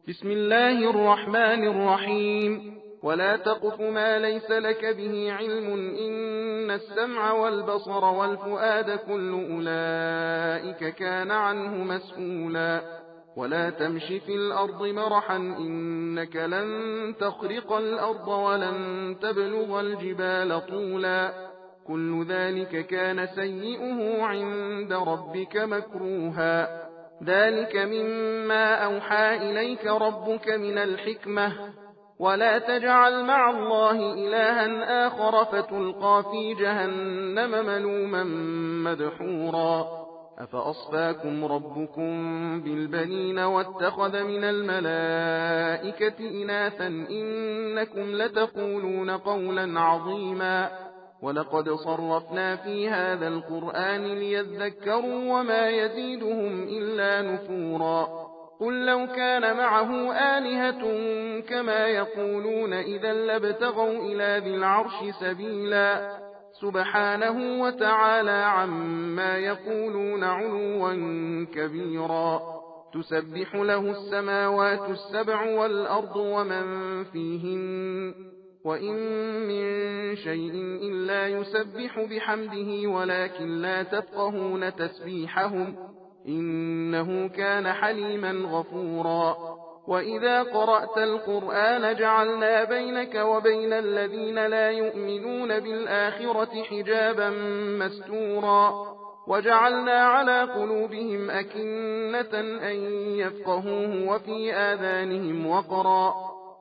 بسم الله الرحمن الرحيم ولا تقف ما ليس لك به علم إن السمع والبصر والفؤاد كل أولئك كان عنه مسؤولا ولا تمش في الأرض مرحا إنك لن تخرق الأرض ولن تبلغ الجبال طولا كل ذلك كان سيئه عند ربك مكروها ذلك مما أوحى إليك ربك من الحكمة ولا تجعل مع الله إلها آخر فتلقى في جهنم ملوما مدحورا أفأصفاكم ربكم بالبنين واتخذ من الملائكة إناثا إنكم لتقولون قولا عظيما ولقد صرفنا في هذا القرآن ليذكروا وما يزيدهم إلا نفورا قل لو كان معه آلهة كما يقولون إذا لابتغوا إلى ذي العرش سبيلا سبحانه وتعالى عما يقولون علوا كبيرا تسبح له السماوات السبع والأرض ومن فيهن وإن من شيء إلا يسبح بحمده ولكن لا تفقهون تسبيحهم إنه كان حليما غفورا وإذا قرأت القرآن جعلنا بينك وبين الذين لا يؤمنون بالآخرة حجابا مستورا وجعلنا على قلوبهم أكنة أن يفقهوه وفي آذانهم وقرا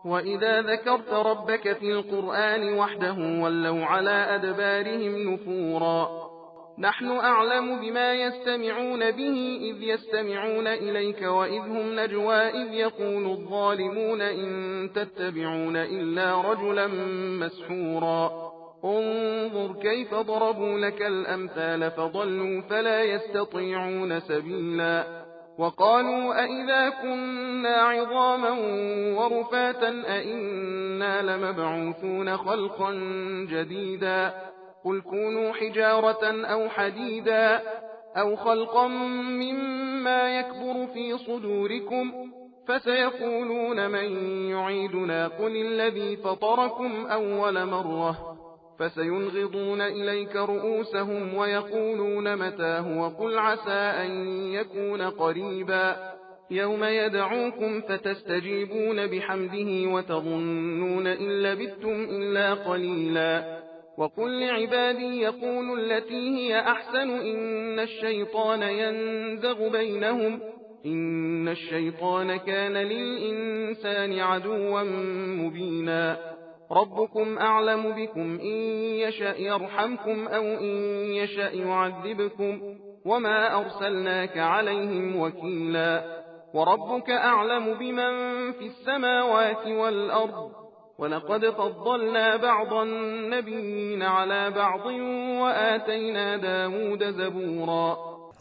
وإذا ذكرت ربك في القرآن وحده ولوا على أدبارهم نفورا نحن أعلم بما يستمعون به إذ يستمعون إليك وإذ هم نجوى إذ يقول الظالمون إن تتبعون إلا رجلا مسحورا انظر كيف ضربوا لك الأمثال فضلوا فلا يستطيعون سبيلا وقالوا أئذا كنا عظاما ورفاتا أئنا لمبعوثون خلقا جديدا قل كونوا حجارة أو حديدا أو خلقا مما يكبر في صدوركم فسيقولون من يعيدنا قل الذي فطركم أول مرة فسينغضون إليك رؤوسهم ويقولون متاه وقل عسى أن يكون قريبا يوم يدعوكم فتستجيبون بحمده وتظنون إن لبثتم إلا قليلا وقل لعبادي يقولوا التي هي أحسن إن الشيطان ينزغ بينهم إن الشيطان كان للإنسان عدوا مبينا ربكم أعلم بكم إن يشأ يرحمكم أو إن يشأ يعذبكم وما أرسلناك عليهم وكيلا وربك أعلم بمن في السماوات والأرض ولقد فضلنا بعض النبيين على بعض وآتينا داود زبورا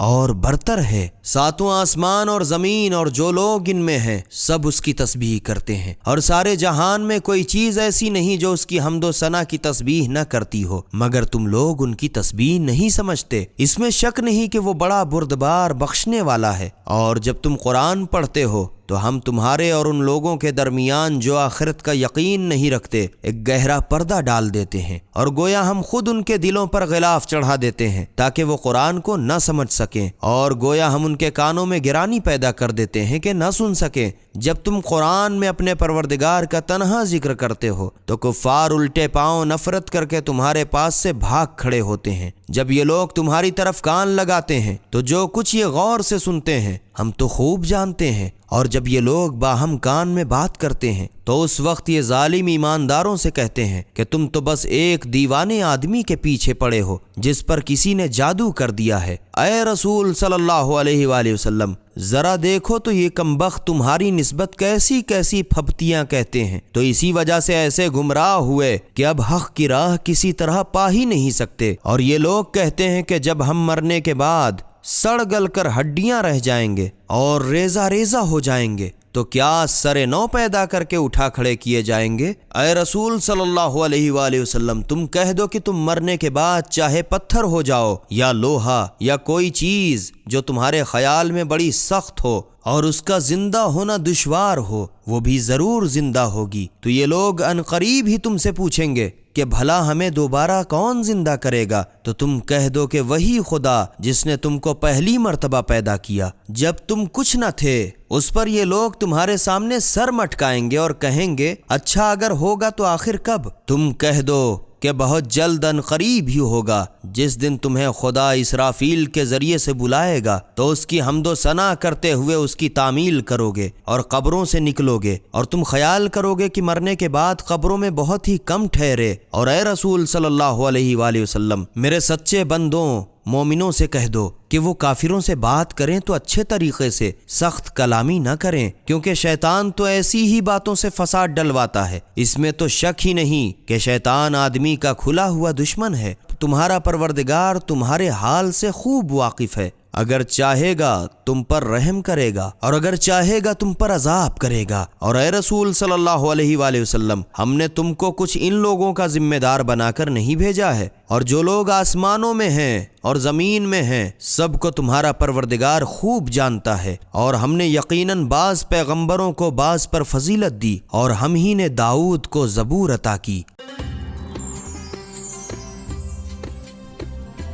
اور برتر ہے۔ ساتوں آسمان اور زمین اور جو لوگ ان میں ہیں سب اس کی تسبیح کرتے ہیں، اور سارے جہان میں کوئی چیز ایسی نہیں جو اس کی حمد و ثنا کی تسبیح نہ کرتی ہو، مگر تم لوگ ان کی تسبیح نہیں سمجھتے۔ اس میں شک نہیں کہ وہ بڑا بردبار بخشنے والا ہے۔ اور جب تم قرآن پڑھتے ہو تو ہم تمہارے اور ان لوگوں کے درمیان جو آخرت کا یقین نہیں رکھتے ایک گہرا پردہ ڈال دیتے ہیں، اور گویا ہم خود ان کے دلوں پر غلاف چڑھا دیتے ہیں تاکہ وہ قرآن کو نہ سمجھ سکیں، اور گویا ہم ان کے کانوں میں گرانی پیدا کر دیتے ہیں کہ نہ سن سکیں۔ جب تم قرآن میں اپنے پروردگار کا تنہا ذکر کرتے ہو تو کفار الٹے پاؤں نفرت کر کے تمہارے پاس سے بھاگ کھڑے ہوتے ہیں۔ جب یہ لوگ تمہاری طرف کان لگاتے ہیں تو جو کچھ یہ غور سے سنتے ہیں ہم تو خوب جانتے ہیں، اور جب یہ لوگ باہم کان میں بات کرتے ہیں تو اس وقت یہ ظالم ایمانداروں سے کہتے ہیں کہ تم تو بس ایک دیوانے آدمی کے پیچھے پڑے ہو جس پر کسی نے جادو کر دیا ہے۔ اے رسول صلی اللہ علیہ وآلہ وسلم، ذرا دیکھو تو یہ کمبخت تمہاری نسبت کیسی کیسی پھپتیاں کہتے ہیں، تو اسی وجہ سے ایسے گمراہ ہوئے کہ اب حق کی راہ کسی طرح پا ہی نہیں سکتے۔ اور یہ لوگ کہتے ہیں کہ جب ہم مرنے کے بعد سڑ گل کر ہڈیاں رہ جائیں گے اور ریزہ ریزہ ہو جائیں گے تو کیا سر نو پیدا کر کے اٹھا کھڑے کیے جائیں گے؟ اے رسول صلی اللہ علیہ وآلہ وسلم، تم کہہ دو کہ تم مرنے کے بعد چاہے پتھر ہو جاؤ یا لوہا یا کوئی چیز جو تمہارے خیال میں بڑی سخت ہو اور اس کا زندہ ہونا دشوار ہو، وہ بھی ضرور زندہ ہوگی۔ تو یہ لوگ عنقریب ہی تم سے پوچھیں گے کہ بھلا ہمیں دوبارہ کون زندہ کرے گا؟ تو تم کہہ دو کہ وہی خدا جس نے تم کو پہلی مرتبہ پیدا کیا جب تم کچھ نہ تھے۔ اس پر یہ لوگ تمہارے سامنے سر مٹکائیں گے اور کہیں گے اچھا اگر ہوگا تو آخر کب؟ تم کہہ دو کہ بہت جلد عنقریب ہی ہوگا، جس دن تمہیں خدا اسرافیل کے ذریعے سے بلائے گا تو اس کی حمد و ثنا کرتے ہوئے اس کی تعمیل کرو گے اور قبروں سے نکلو گے، اور تم خیال کرو گے کہ مرنے کے بعد قبروں میں بہت ہی کم ٹھہرے۔ اور اے رسول صلی اللہ علیہ وآلہ وسلم، میرے سچے بندوں مومنوں سے کہہ دو کہ وہ کافروں سے بات کریں تو اچھے طریقے سے، سخت کلامی نہ کریں، کیونکہ شیطان تو ایسی ہی باتوں سے فساد ڈلواتا ہے۔ اس میں تو شک ہی نہیں کہ شیطان آدمی کا کھلا ہوا دشمن ہے۔ تمہارا پروردگار تمہارے حال سے خوب واقف ہے، اگر چاہے گا تم پر رحم کرے گا اور اگر چاہے گا تم پر عذاب کرے گا۔ اور اے رسول صلی اللہ علیہ وآلہ وسلم، ہم نے تم کو کچھ ان لوگوں کا ذمہ دار بنا کر نہیں بھیجا ہے، اور جو لوگ آسمانوں میں ہیں اور زمین میں ہیں سب کو تمہارا پروردگار خوب جانتا ہے۔ اور ہم نے یقیناً بعض پیغمبروں کو بعض پر فضیلت دی، اور ہم ہی نے داؤد کو زبور عطا کی۔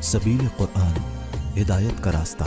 سبیل قرآن، ہدایت کا راستہ۔